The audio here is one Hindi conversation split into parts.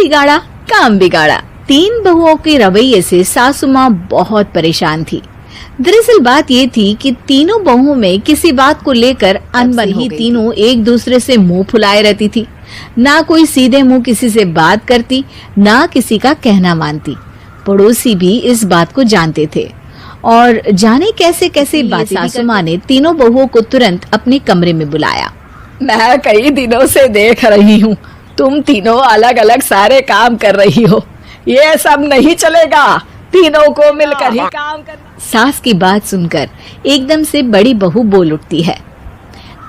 बिगाड़ा काम बिगाड़ा। तीन बहुओं के रवैये से सासू माँ बहुत परेशान थी। दरअसल बात ये थी कि तीनों बहुओं में किसी बात को लेकर अनबन हो गई। तीनों एक दूसरे से मुंह फुलाए रहती थी, ना कोई सीधे मुंह किसी से बात करती, ना किसी का कहना मानती। पड़ोसी भी इस बात को जानते थे और जाने कैसे कैसे बातें। सासू माँ ने तीनों बहुओं को तुरंत अपने कमरे में बुलाया। मैं कई दिनों से देख रही हूँ, तुम तीनों अलग अलग सारे काम कर रही हो। ये सब नहीं चलेगा, तीनों को मिलकर ही काम करना। सास की बात सुनकर एकदम से बड़ी बहू बोल उठती है।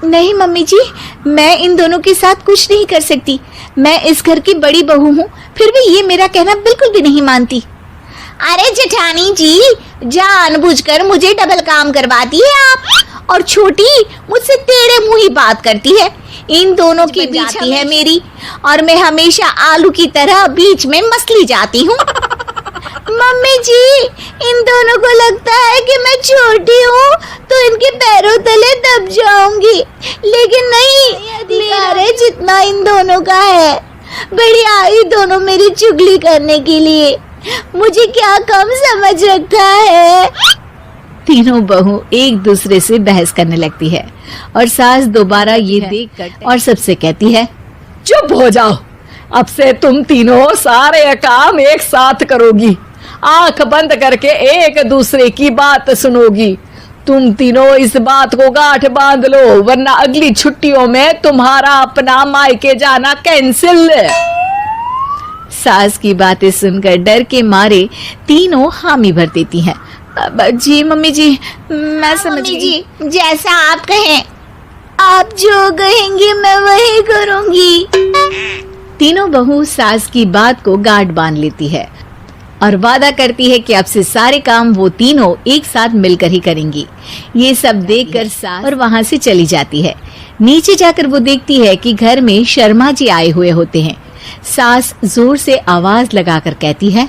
नहीं मम्मी जी, मैं इन दोनों के साथ कुछ नहीं कर सकती। मैं इस घर की बड़ी बहू हूँ, फिर भी ये मेरा कहना बिल्कुल भी नहीं मानती। अरे जेठानी जी, जानबूझकर मुझे डबल काम करवाती है आप। और छोटी मुझसे टेढ़े मुंह ही बात करती है। इन दोनों की बीच है मेरी, और मैं हमेशा आलू की तरह बीच में मसली जाती हूँ। मम्मी जी, इन दोनों को लगता है कि मैं छोटी हूँ तो इनके पैरों तले दब जाऊंगी, लेकिन नहीं, अधिकार है जितना इन दोनों का है। बढ़िया ही दोनों मेरी चुगली करने के लिए, मुझे क्या कम समझ रखा है। तीनों बहू एक दूसरे से बहस करने लगती है और सास दोबारा ये देखकर और सबसे कहती है, चुप हो जाओ, अब से तुम तीनों सारे काम एक साथ करोगी, आंख बंद करके एक दूसरे की बात सुनोगी। तुम तीनों इस बात को गांठ बांध लो, वरना अगली छुट्टियों में तुम्हारा अपना मायके जाना कैंसिल। सास की बातें सुनकर डर के मारे तीनों हामी भर देती हैं। जी मम्मी जी, मैं समझ गई। जी, जैसा आप कहें, आप जो कहेंगी मैं वही करूंगी। तीनों बहू सास की बात को गांठ बांध लेती है और वादा करती है कि अब से सारे काम वो तीनों एक साथ मिलकर ही करेंगी। ये सब देखकर सास और वहाँ से चली जाती है। नीचे जाकर वो देखती है कि घर में शर्मा जी आए हुए होते हैं। सास जोर से आवाज लगाकर कहती है,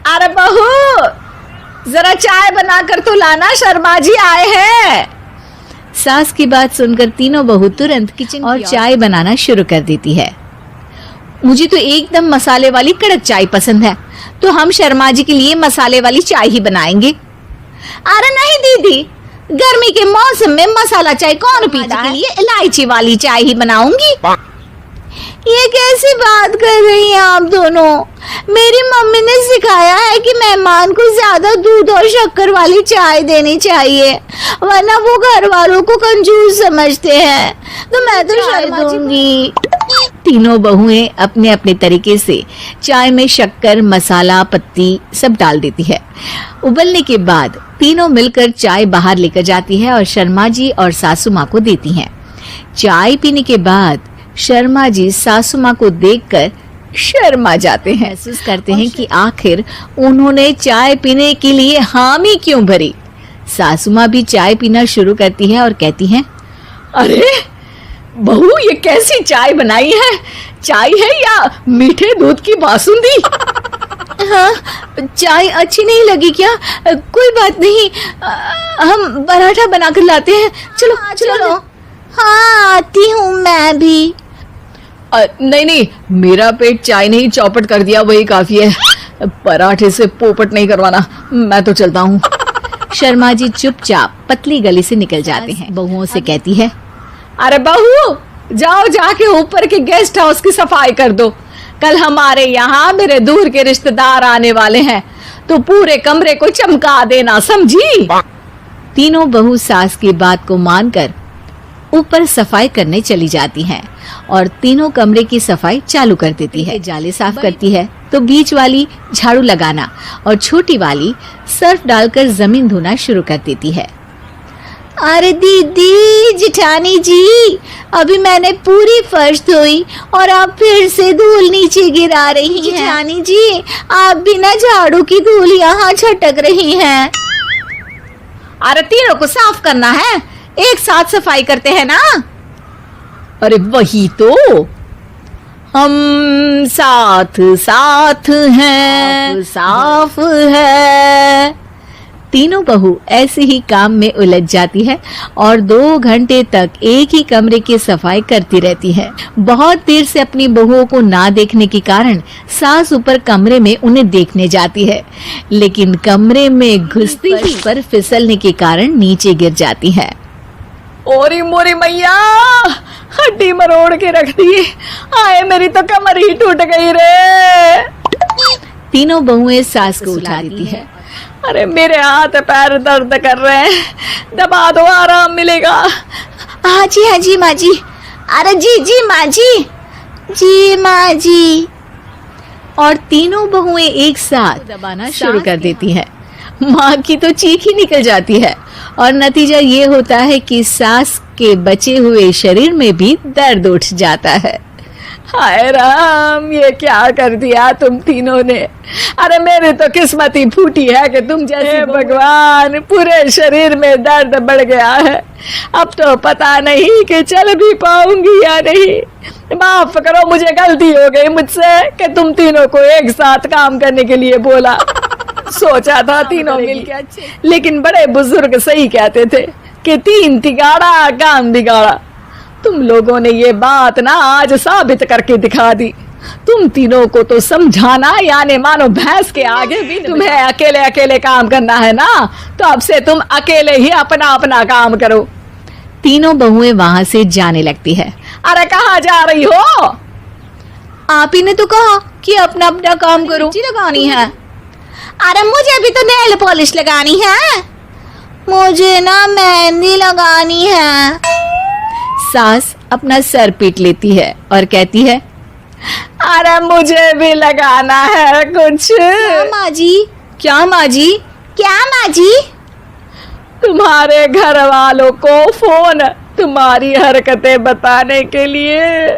अरे बहू, जरा चाय बनाकर तो लाना, शर्मा जी आए हैं। सास की बात सुनकर तीनों बहू तुरंत किचन और चाय बनाना शुरू कर देती है। मुझे तो एकदम मसाले वाली कड़क चाय पसंद है, तो हम शर्मा जी के लिए मसाले वाली चाय ही बनाएंगे। अरे नहीं दीदी, गर्मी के मौसम में मसाला चाय कौन पीता है? लिए इलायची वाली चाय ही बनाऊंगी। ये कैसी बात कर रही हैं आप दोनों? मेरी मम्मी ने सिखाया है कि मेहमान को ज्यादा दूध और शक्कर वाली चाय देनी चाहिए, वरना वो घर वालों को कंजूस समझते हैं। तो मैं तो चाय दूंगी। तीनों बहुएं अपने अपने तरीके से चाय में शक्कर, मसाला, पत्ती सब डाल देती है। उबलने के बाद तीनों मिलकर चाय बाहर लेकर जाती है और शर्मा जी और सासू माँ को देती हैं। चाय पीने के बाद शर्मा जी सासू माँ को देखकर शर्मा जाते हैं। महसूस करते हैं कि आखिर उन्होंने चाय पीने के लिए हामी क्यों भरी। सासू माँ भी चाय पीना शुरू करती है और कहती हैं, अरे बहू, ये कैसी चाय बनाई है? चाय है या मीठे दूध की बासुंदी? हाँ, चाय अच्छी नहीं लगी क्या? कोई बात नहीं, हम पराठा बनाकर लाते हैं। चलो चलो। हाँ, आती हूँ मैं भी। नहीं, मेरा पेट चाय ने ही चौपट कर दिया, वही काफी है। पराठे से पोपट नहीं करवाना, मैं तो चलता हूँ। शर्मा जी चुपचाप पतली गली से निकल जाते हैं। बहुओं से कहती है, अरे बहू, जाओ जाके ऊपर के गेस्ट हाउस की सफाई कर दो। कल हमारे यहाँ मेरे दूर के रिश्तेदार आने वाले हैं, तो पूरे कमरे को चमका देना, समझी? तीनों बहू सास की बात को मानकर ऊपर सफाई करने चली जाती हैं और तीनों कमरे की सफाई चालू कर देती है। जाले साफ करती है तो बीच वाली झाड़ू लगाना और छोटी वाली सर्फ डालकर जमीन धोना शुरू कर देती है। अरे दीदी, जेठानी जी, अभी मैंने पूरी फर्श धोई और आप फिर से धूल नीचे गिरा रही हैं। जेठानी जी, आप बिना झाड़ू की धूल यहाँ छटक रही हैं। अरे तीनों को साफ करना है, एक साथ सफाई करते हैं ना। अरे वही तो, हम साथ साथ हैं, साफ है। तीनों बहू ऐसे ही काम में उलझ जाती है और 2 घंटे तक एक ही कमरे की सफाई करती रहती है। बहुत देर से अपनी बहुओं को ना देखने के कारण सास ऊपर कमरे में उन्हें देखने जाती है, लेकिन कमरे में घुसती ही पर फिसलने के कारण नीचे गिर जाती है। ओरी मोरी मैया, हड्डी मरोड़ के रख दी। आए मेरी तो कमर ही टूट गई रे। तीनों बहुएं सास को उठा देती है। अरे मेरे हाथ पैर दर्द कर रहे हैं, दबा दो, आराम मिलेगा। हाँ जी माँ जी। अरे जी माँ जी माँ जी। और तीनों बहुएं एक साथ दबाना शुरू कर देती हैं। माँ की तो चीख ही निकल जाती है और नतीजा ये होता है कि सास के बचे हुए शरीर में भी दर्द उठ जाता है। हाय राम, ये क्या कर दिया तुम तीनों ने। अरे मेरी तो किस्मत ही फूटी है कि तुम जैसे भगवान, पूरे शरीर में दर्द बढ़ गया है। अब तो पता नहीं कि चल भी पाऊंगी या नहीं। माफ करो, मुझे गलती हो गई मुझसे कि तुम तीनों को एक साथ काम करने के लिए बोला। सोचा था तीनों मिलके अच्छे, लेकिन बड़े बुजुर्ग सही कहते थे कि 3 तिगाड़ा काम बिगाड़ा। तुम लोगों ने ये बात ना आज साबित करके दिखा दी। तुम तीनों को तो समझाना यानी मानो भैंस के आगे भी तुम्हें अकेले अकेले काम करना है ना, तो अब से तुम अकेले ही अपना अपना काम करो। तीनों बहुएं वहां से जाने लगती है। अरे कहाँ जा रही हो? आप ही ने तो कहा कि अपना अपना काम करो। लगानी है। अरे मुझे भी तो नेल पॉलिश लगानी है। मुझे ना मेहंदी लगानी है। सास अपना सर पीट लेती है और कहती है, अरे मुझे भी लगाना है कुछ। क्या माँ जी? क्या माँ जी? क्या माँ जी? तुम्हारे घर वालों को फोन तुम्हारी हरकतें बताने के लिए।